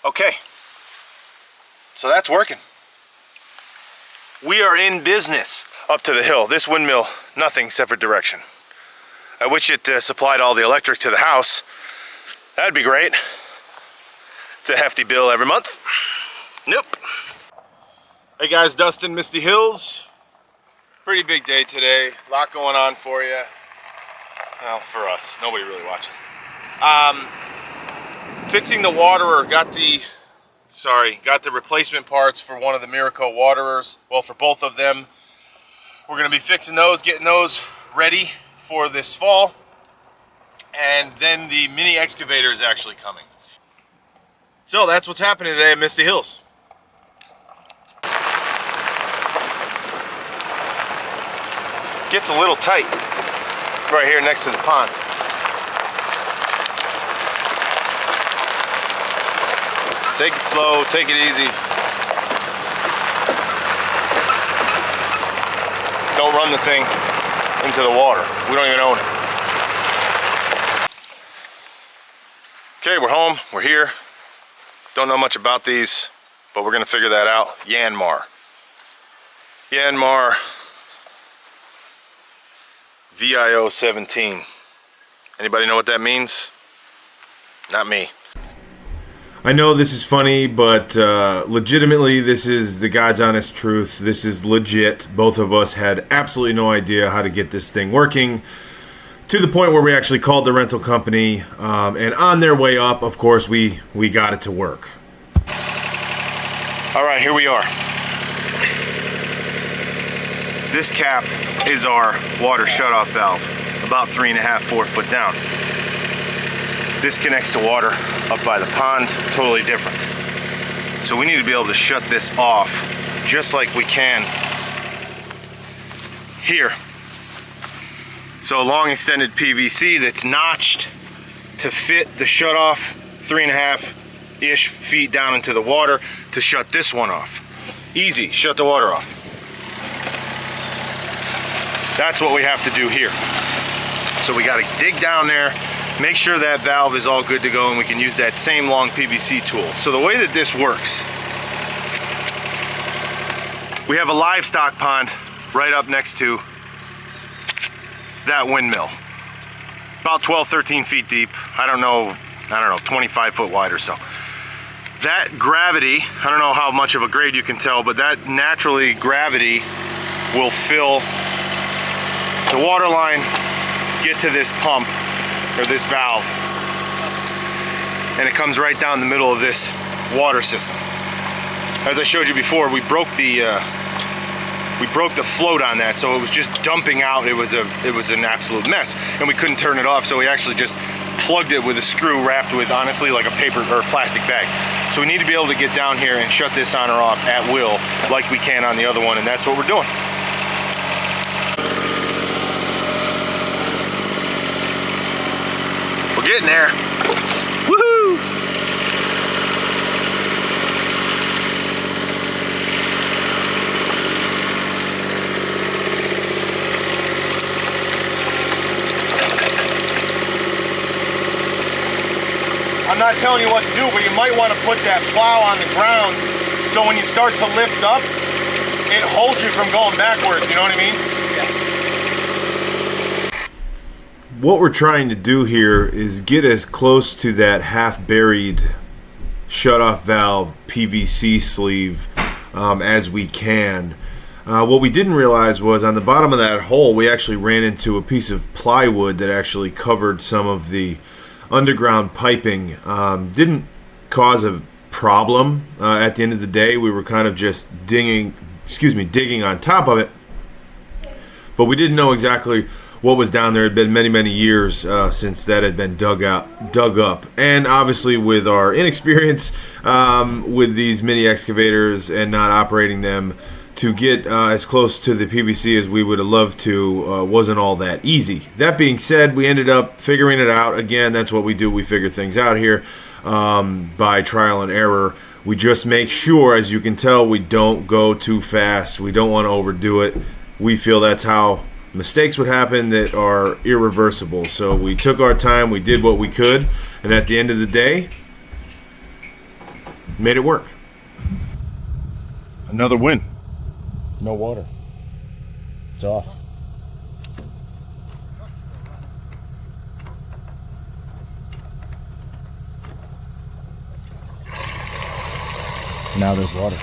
Okay, so that's working. We are in business. Up to the hill. This windmill, nothing except for direction. I wish it supplied all the electric to the house. That'd be great. It's a hefty bill every month. Nope. Hey guys, Dustin, Misty Hills. Pretty big day today. A lot going on for you. Well, for us. Nobody really watches. Fixing the waterer. Got the replacement parts for one of the Miracle waterers. Well, for both of them. We're going to be fixing those, getting those ready for this fall. And then the mini excavator is actually coming. So that's what's happening today at Misty Hills. Gets a little tight right here next to the pond. Take it slow, take it easy. Don't run the thing into the water. We don't even own it. Okay, we're home, we're here. Don't know much about these, but we're gonna figure that out. Yanmar. Yanmar VIO 17. Anybody know what that means? Not me. I know this is funny, but legitimately, this is the God's honest truth. This is legit. Both of us had absolutely no idea how to get this thing working, to the point where we actually called the rental company, and on their way up, of course, we got it to work. All right, here we are. This cap is our water shutoff valve, about 3.5, 4 foot down. This connects to water up by the pond, totally different. So we need to be able to shut this off just like we can here. So a long extended PVC that's notched to fit the shutoff 3.5-ish feet down into the water to shut this one off. Easy, shut the water off. That's what we have to do here. So we gotta dig down there, make sure that valve is all good to go, and we can use that same long PVC tool. So the way that this works, we have a livestock pond right up next to that windmill. About 12, 13 feet deep. I don't know, 25 foot wide or so. That gravity, I don't know how much of a grade you can tell, but that naturally gravity will fill the water line, get to this pump, or this valve, and it comes right down the middle of this water system. As I showed you before, we broke the float on that, so it was just dumping out. It was an absolute mess, and we couldn't turn it off, so we actually just plugged it with a screw wrapped with, honestly, like a paper or plastic bag. So we need to be able to get down here and shut this on or off at will, like we can on the other one, and that's what we're doing. We're getting there. Woohoo! I'm not telling you what to do, but you might want to put that plow on the ground so when you start to lift up, it holds you from going backwards, you know what I mean? What we're trying to do here is get as close to that half-buried shutoff valve PVC sleeve as we can. What we didn't realize was on the bottom of that hole, we actually ran into a piece of plywood that actually covered some of the underground piping. Didn't cause a problem. At the end of the day, we were kind of just digging on top of it, but we didn't know exactly what was down there. It had been many, many years since that had been dug up. And obviously with our inexperience with these mini excavators and not operating them, to get as close to the PVC as we would have loved to wasn't all that easy. That being said, we ended up figuring it out. Again, that's what we do. We figure things out here by trial and error. We just make sure, as you can tell, we don't go too fast. We don't want to overdo it. We feel that's how mistakes would happen that are irreversible. So we took our time, we did what we could, and at the end of the day, made it work. Another win. No water. It's off. Now there's water.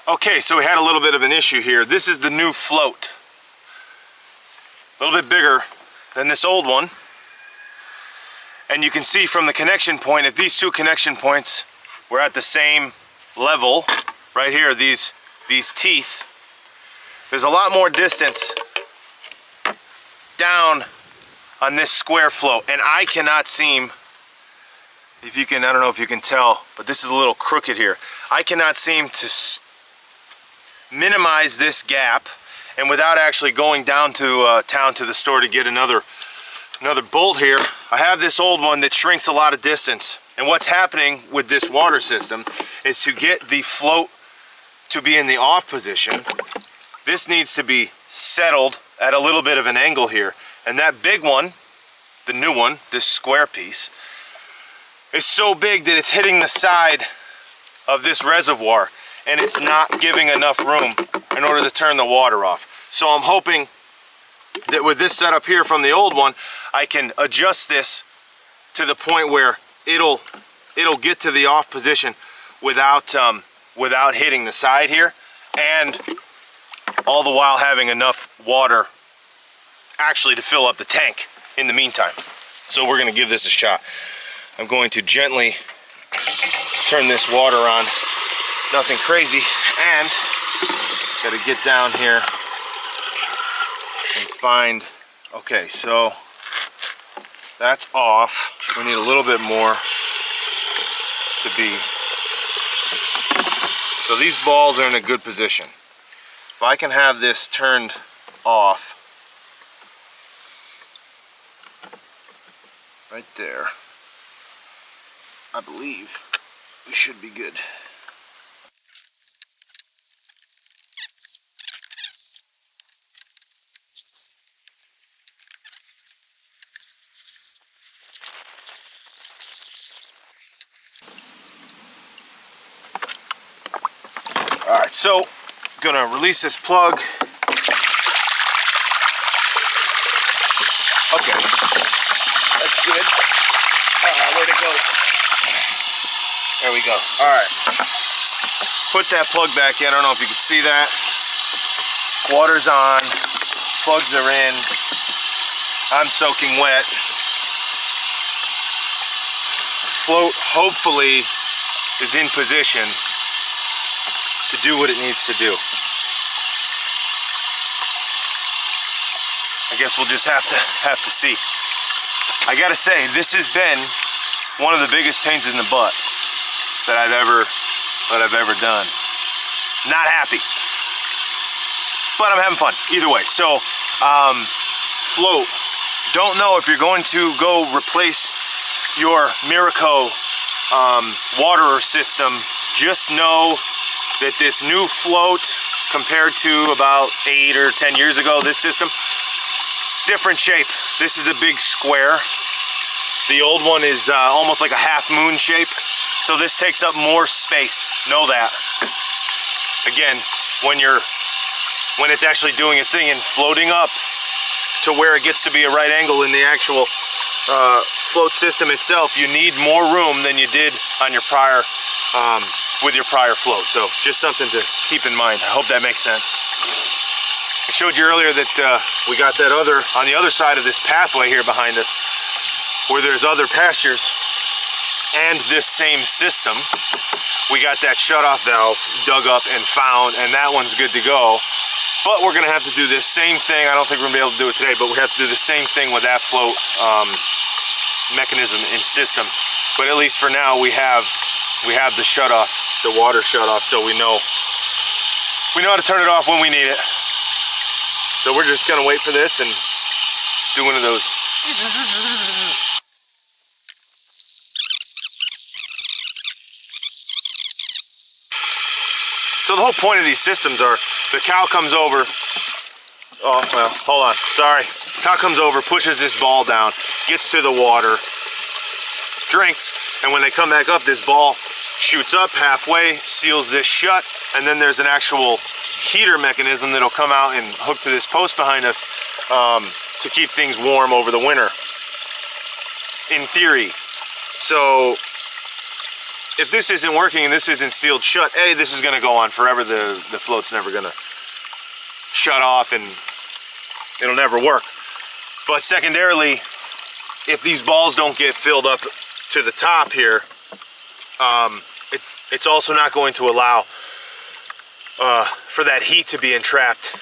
Okay, so we had a little bit of an issue here. This is the new float. A little bit bigger than this old one. And you can see from the connection point, if these two connection points were at the same level, right here, these teeth, there's a lot more distance down on this square float. And I cannot seem, if you can, I don't know if you can tell, but this is a little crooked here. I cannot seem to minimize this gap, and without actually going down to town to the store to get another bolt here, I have this old one that shrinks a lot of distance. And what's happening with this water system is to get the float to be in the off position, this needs to be settled at a little bit of an angle here. And that big one, the new one, this square piece, is so big that it's hitting the side of this reservoir, and it's not giving enough room in order to turn the water off. So I'm hoping that with this setup here from the old one, I can adjust this to the point where it'll get to the off position without hitting the side here, and all the while having enough water actually to fill up the tank in the meantime. So we're going to give this a shot. I'm going to gently turn this water on. Nothing crazy, and got to get down here and find, okay, so that's off. We need a little bit more to be, so these balls are in a good position. If I can have this turned off right there, I believe we should be good. Alright, so gonna release this plug. Okay, that's good. Where'd it go? There we go. Alright, put that plug back in. I don't know if you can see that. Water's on, plugs are in, I'm soaking wet. Float hopefully is in position to do what it needs to do. I guess we'll just have to see. I gotta say, this has been one of the biggest pains in the butt that I've ever done. Not happy, but I'm having fun either way. So float, don't know if you're going to go replace your Miraco water system. Just know that this new float, compared to about 8 or 10 years ago, this system, different shape. This is a big square. The old one is almost like a half moon shape. So this takes up more space. Know that. Again, when it's actually doing its thing and floating up to where it gets to be a right angle in the actual float system itself, you need more room than you did on your prior with your prior float. So just something to keep in mind. I hope that makes sense. I showed you earlier that we got that on the other side of this pathway here behind us, where there's other pastures and this same system. We got that shutoff valve dug up and found, and that one's good to go. But we're gonna have to do this same thing. I don't think we're gonna be able to do it today, but we have to do the same thing with that float mechanism and system. But at least for now, we have the shutoff, the water shutoff, so we know how to turn it off when we need it. So we're just gonna wait for this and do one of those. So the whole point of these systems are, the cow comes over, oh well, hold on, sorry. Cow comes over, pushes this ball down, gets to the water, strengths, and when they come back up, this ball shoots up halfway, seals this shut, and then there's an actual heater mechanism that'll come out and hook to this post behind us to keep things warm over the winter, in theory. So if this isn't working and this isn't sealed shut, this is going to go on forever. The float's never going to shut off and it'll never work. But secondarily, if these balls don't get filled up to the top here, it's also not going to allow for that heat to be entrapped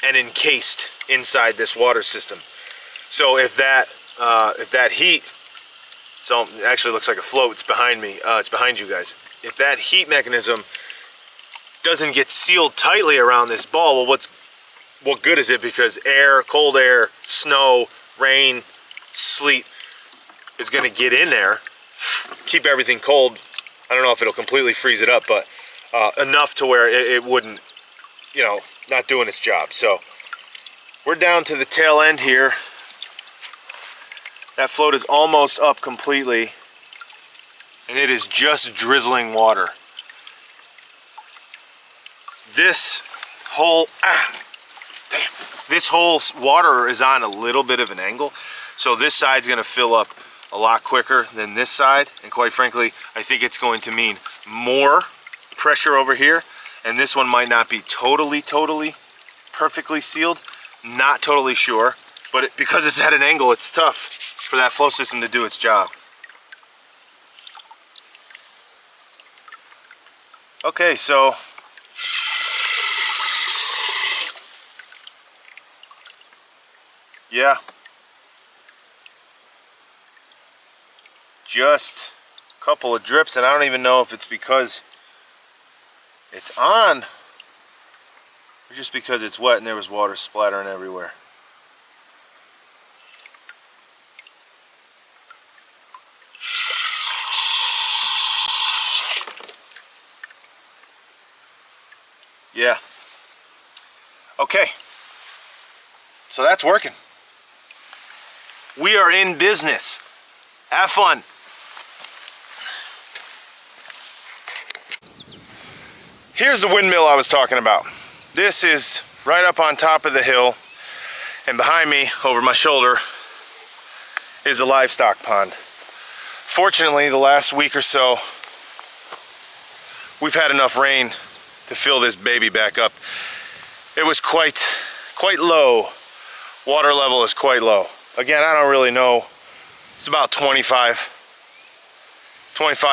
and encased inside this water system. So if that heat, so it actually looks like a float, it's behind me, it's behind you guys. If that heat mechanism doesn't get sealed tightly around this ball, well, what good is it? Because air, cold air, snow, rain, sleet is going to get in there, keep everything cold. I don't know if it'll completely freeze it up, but enough to where it wouldn't, you know, not doing its job. So we're down to the tail end here. That float is almost up completely, and it is just drizzling water. This whole water is on a little bit of an angle, so this side's going to fill up a lot quicker than this side, and quite frankly, I think it's going to mean more pressure over here, and this one might not be totally perfectly sealed. Not totally sure, but because it's at an angle, it's tough for that flow system to do its job. Okay, so yeah, just a couple of drips, and I don't even know if it's because it's on or just because it's wet and there was water splattering everywhere. Yeah. Okay. So that's working. We are in business. Have fun. Here's the windmill I was talking about. This is right up on top of the hill, and behind me, over my shoulder, is a livestock pond. Fortunately, the last week or so, we've had enough rain to fill this baby back up. It was quite low. Water level is quite low. Again, I don't really know. It's about 25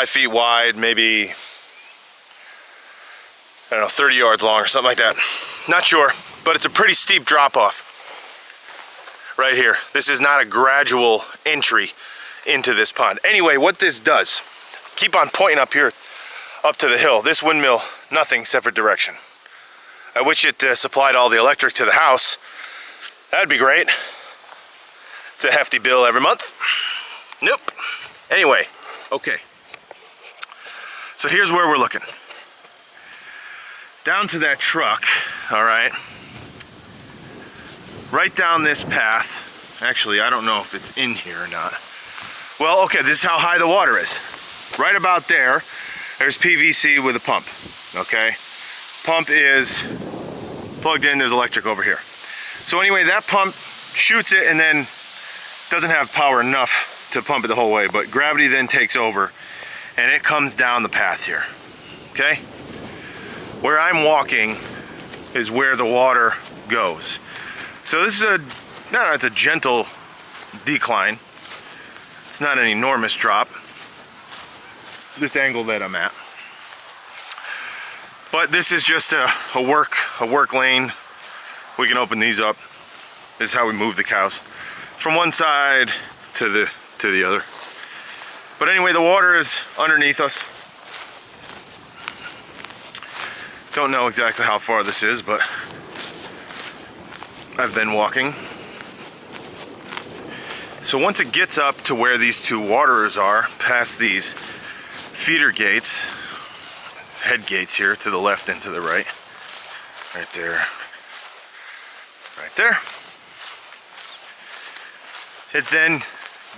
feet wide, maybe, I don't know, 30 yards long or something like that. Not sure, but it's a pretty steep drop off right here. This is not a gradual entry into this pond. Anyway, what this does, keep on pointing up here, up to the hill. This windmill, nothing except for direction. I wish it supplied all the electric to the house. That'd be great. It's a hefty bill every month. Nope. Anyway, okay. So here's where we're looking. Down to that truck, all right. Right down this path. Actually, I don't know if it's in here or not. Well, okay, this is how high the water is. Right about there, there's PVC with a pump, okay? Pump is plugged in, there's electric over here. So anyway, that pump shoots it and then doesn't have power enough to pump it the whole way, but gravity then takes over and it comes down the path here, okay? Where I'm walking is where the water goes. So this is it's a gentle decline. It's not an enormous drop, this angle that I'm at. But this is just a work lane. We can open these up. This is how we move the cows from one side to the other. But anyway, the water is underneath us. Don't know exactly how far this is, but I've been walking. So once it gets up to where these two waterers are, past these feeder gates, head gates here to the left and to the right, right there, right there, it then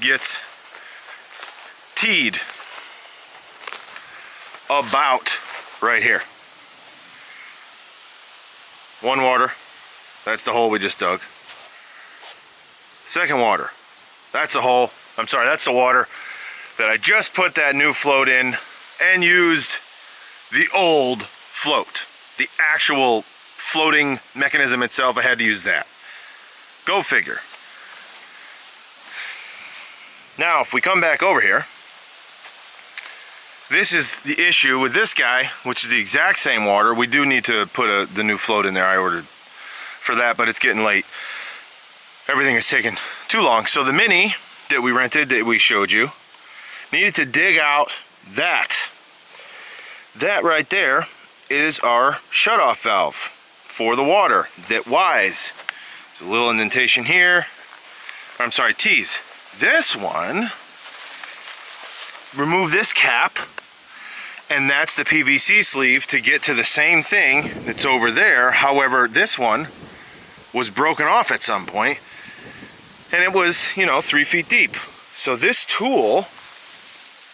gets teed about right here. One water, that's the hole we just dug. Second water, that's a hole, I'm sorry, that's the water that I just put that new float in and used the old float. The actual floating mechanism itself, I had to use that. Go figure. Now, if we come back over here, this is the issue with this guy, which is the exact same water. We do need to put the new float in there. I ordered for that, but it's getting late. Everything is taking too long. So the Mini that we rented, that we showed you, needed to dig out that. That right there is our shutoff valve for the water that Wise. There's a little indentation here. I'm sorry, T's. This one, remove this cap, and that's the PVC sleeve to get to the same thing that's over there. However, this one was broken off at some point, and it was, you know, 3 feet deep. So this tool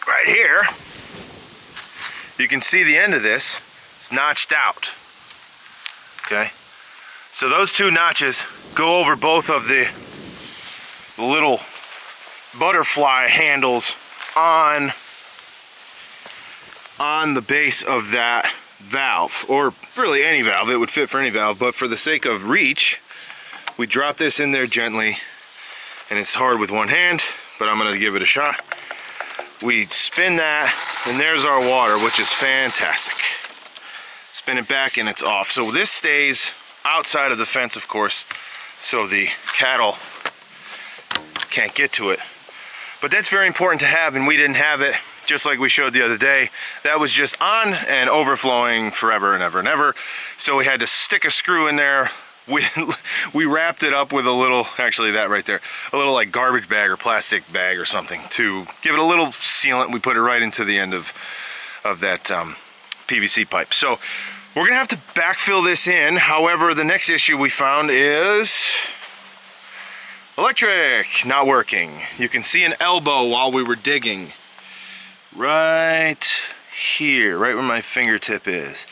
right here, you can see the end of this is notched out. Okay, so those two notches go over both of the little butterfly handles on the base of that valve, or really any valve. It would fit for any valve, but for the sake of reach, we drop this in there gently, and it's hard with one hand, but I'm gonna give it a shot. We spin that, and there's our water, which is fantastic. Spin it back and it's off. So this stays outside of the fence, of course, so the cattle can't get to it. But that's very important to have, and we didn't have it, just like we showed the other day. That was just on and overflowing forever and ever and ever. So we had to stick a screw in there. We wrapped it up with a little, actually that right there, a little like garbage bag or plastic bag or something to give it a little sealant. We put it right into the end of that PVC pipe. So we're gonna have to backfill this in. However, the next issue we found is electric not working. You can see an elbow while we were digging. Right here, right where my fingertip is.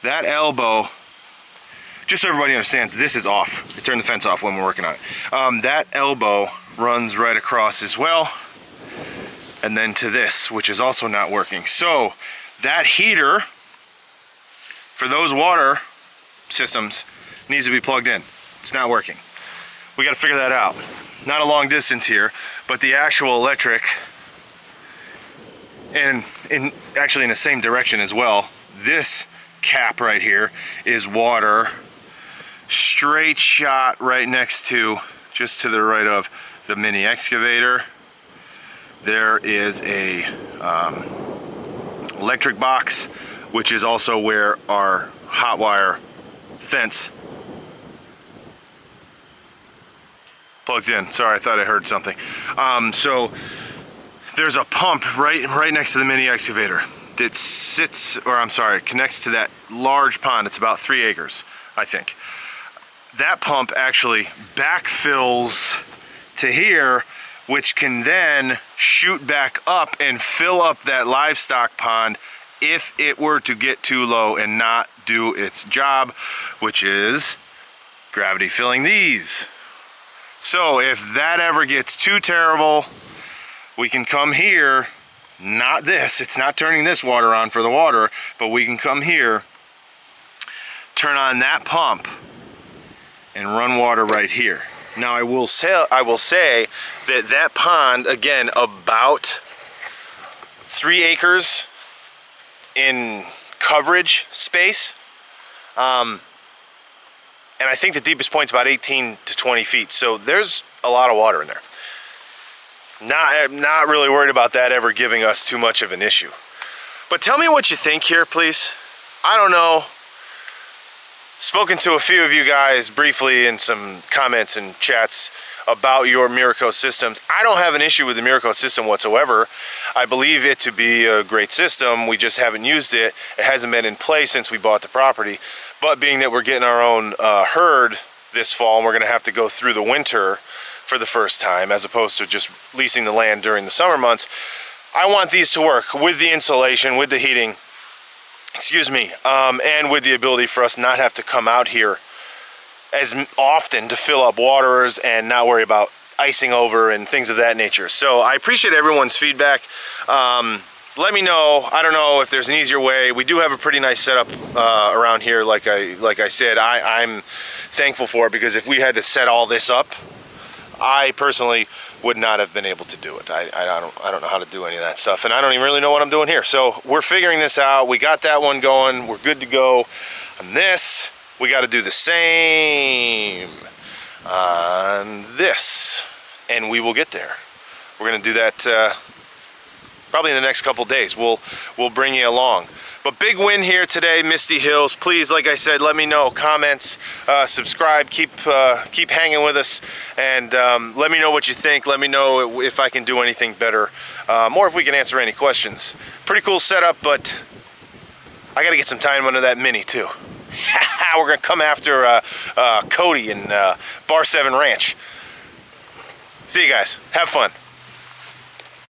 That elbow, just so everybody understands, this is off. I turn the fence off when we're working on it. That elbow runs right across as well, and then to this, which is also not working. So that heater for those water systems needs to be plugged in. It's not working. We got to figure that out. Not a long distance here, but the actual electric, and actually in the same direction as well. This cap right here is water, straight shot right next to, just to the right of the mini excavator. There is a electric box, which is also where our hot wire fence plugs in. Sorry, I thought I heard something. So there's a pump right next to the mini excavator that sits, or I'm sorry, connects to that large pond. It's about 3 acres, I think. That pump actually backfills to here, which can then shoot back up and fill up that livestock pond if it were to get too low and not do its job, which is gravity filling these. So if that ever gets too terrible, we can come here, not this, it's not turning this water on for the water, but we can come here, turn on that pump, and run water right here. Now I will say that pond, again, about 3 acres in coverage space, and I think the deepest point's about 18 to 20 feet. So there's a lot of water in there. Not really worried about that ever giving us too much of an issue. But tell me what you think here, please. I don't know. Spoken to a few of you guys briefly in some comments and chats about your Miraco systems. I don't have an issue with the Miraco system whatsoever. I believe it to be a great system. We just haven't used it. It hasn't been in play since we bought the property. But being that we're getting our own herd this fall, and we're going to have to go through the winter for the first time, as opposed to just leasing the land during the summer months, I want these to work with the insulation, with the heating, excuse me, and with the ability for us not have to come out here as often to fill up waters and not worry about icing over and things of that nature. So I appreciate everyone's feedback. Let me know. I don't know if there's an easier way. We do have a pretty nice setup around here. Like I said, I'm thankful for it, because if we had to set all this up, I personally would not have been able to do it. I don't know how to do any of that stuff, and I don't even really know what I'm doing here. So we're figuring this out. We got that one going. We're good to go. On this, we got to do the same on this, and we will get there. We're going to do that probably in the next couple days. We'll bring you along. But big win here today, Misty Hills. Please, like I said, let me know. Comments, subscribe, keep hanging with us, and let me know what you think. Let me know if I can do anything better, or if we can answer any questions. Pretty cool setup, but I got to get some time under that Mini too. We're gonna come after Cody and Bar 7 Ranch. See you guys. Have fun.